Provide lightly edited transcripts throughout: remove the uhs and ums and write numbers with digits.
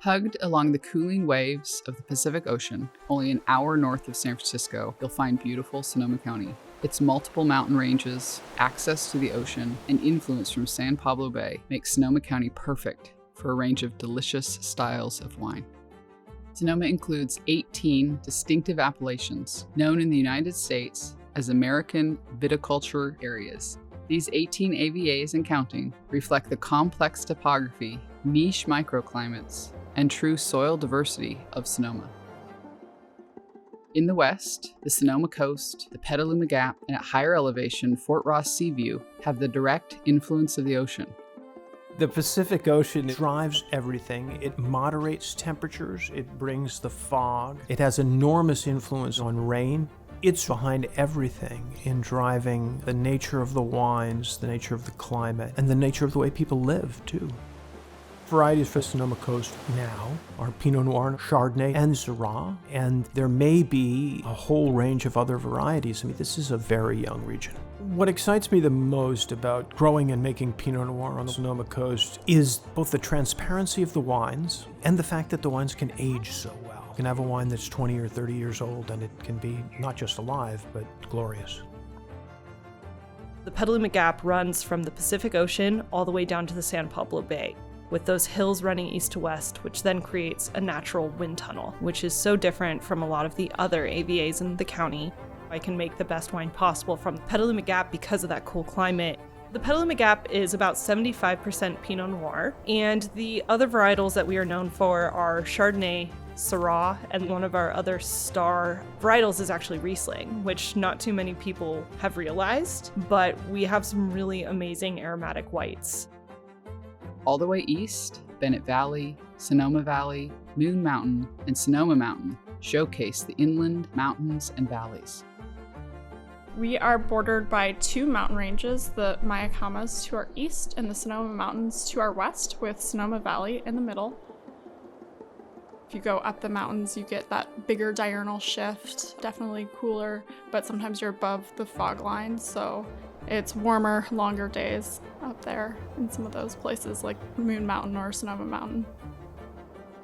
Hugged along the cooling waves of the Pacific Ocean, only an hour north of San Francisco, you'll find beautiful Sonoma County. Its multiple mountain ranges, access to the ocean, and influence from San Pablo Bay make Sonoma County perfect for a range of delicious styles of wine. Sonoma includes 18 distinctive appellations known in the United States as American viticulture areas. These 18 AVAs and counting reflect the complex topography, niche microclimates, and true soil diversity of Sonoma. In the west, the Sonoma Coast, the Petaluma Gap, and at higher elevation, Fort Ross Seaview have the direct influence of the ocean. The Pacific Ocean drives everything. It moderates temperatures, it brings the fog, it has enormous influence on rain. It's behind everything in driving the nature of the wines, the nature of the climate, and the nature of the way people live, too. Varieties for Sonoma Coast now are Pinot Noir, Chardonnay, and Syrah, and there may be a whole range of other varieties. I mean, this is a very young region. What excites me the most about growing and making Pinot Noir on the Sonoma Coast is both the transparency of the wines and the fact that the wines can age so well. You can have a wine that's 20 or 30 years old and it can be not just alive, but glorious. The Petaluma Gap runs from the Pacific Ocean all the way down to the San Pablo Bay, with those hills running east to west, which then creates a natural wind tunnel, which is so different from a lot of the other AVAs in the county. I can make the best wine possible from the Petaluma Gap because of that cool climate. The Petaluma Gap is about 75% Pinot Noir, and the other varietals that we are known for are Chardonnay, Syrah, and one of our other star varietals is actually Riesling, which not too many people have realized, but we have some really amazing aromatic whites. All the way east, Bennett Valley, Sonoma Valley, Moon Mountain, and Sonoma Mountain showcase the inland mountains and valleys. We are bordered by two mountain ranges, the Mayacamas to our east and the Sonoma Mountains to our west, with Sonoma Valley in the middle. If you go up the mountains, you get that bigger diurnal shift, definitely cooler, but sometimes you're above the fog line, so it's warmer, longer days up there in some of those places like Moon Mountain or Sonoma Mountain.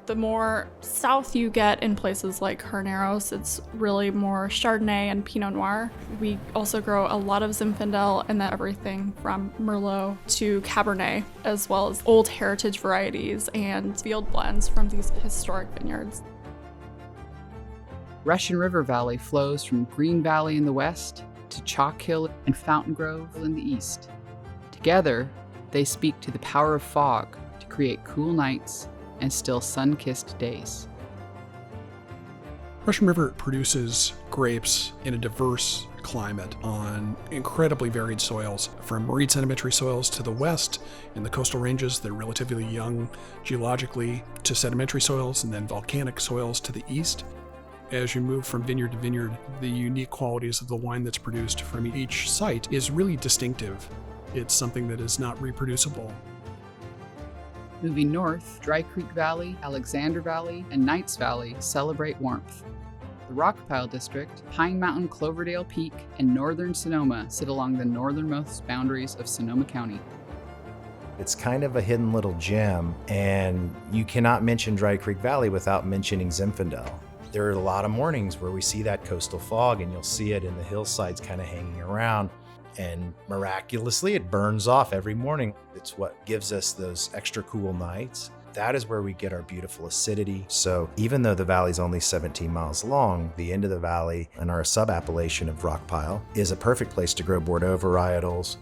The more south you get in places like Carneros, it's really more Chardonnay and Pinot Noir. We also grow a lot of Zinfandel and then everything from Merlot to Cabernet, as well as old heritage varieties and field blends from these historic vineyards. Russian River Valley flows from Green Valley in the west to Chalk Hill and Fountain Grove in the east. Together, they speak to the power of fog to create cool nights and still sun-kissed days. Russian River produces grapes in a diverse climate on incredibly varied soils, from marine sedimentary soils to the west in the coastal ranges that are relatively young geologically, to sedimentary soils, and then volcanic soils to the east. As you move from vineyard to vineyard, the unique qualities of the wine that's produced from each site is really distinctive. It's something that is not reproducible. Moving north, Dry Creek Valley, Alexander Valley, and Knights Valley celebrate warmth. The Rockpile District, Pine Mountain, Cloverdale Peak, and northern Sonoma sit along the northernmost boundaries of Sonoma County. It's kind of a hidden little gem, and you cannot mention Dry Creek Valley without mentioning Zinfandel. There are a lot of mornings where we see that coastal fog, and you'll see it in the hillsides kind of hanging around. And miraculously, it burns off every morning. It's what gives us those extra cool nights. That is where we get our beautiful acidity. So even though the valley's only 17 miles long, the end of the valley and our sub-appellation of Rockpile is a perfect place to grow Bordeaux varietals.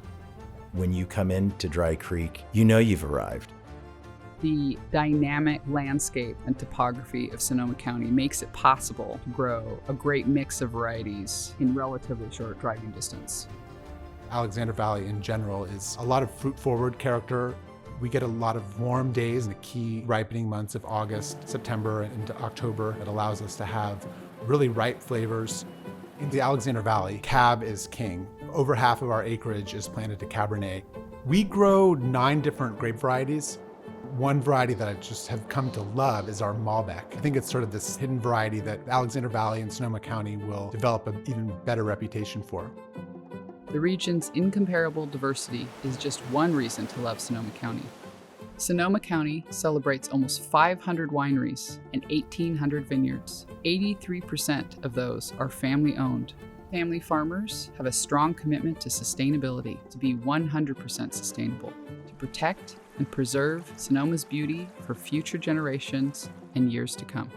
When you come into Dry Creek, you know you've arrived. The dynamic landscape and topography of Sonoma County makes it possible to grow a great mix of varieties in relatively short driving distance. Alexander Valley in general is a lot of fruit-forward character. We get a lot of warm days in the key ripening months of August, September, and into October. It allows us to have really ripe flavors. In the Alexander Valley, Cab is king. Over half of our acreage is planted to Cabernet. We grow 9 different grape varieties. One variety that I just have come to love is our Malbec. I think it's sort of this hidden variety that Alexander Valley and Sonoma County will develop an even better reputation for. The region's incomparable diversity is just one reason to love Sonoma County. Sonoma County celebrates almost 500 wineries and 1,800 vineyards. 83% of those are family-owned. Family farmers have a strong commitment to sustainability, to be 100% sustainable, to protect and preserve Sonoma's beauty for future generations and years to come.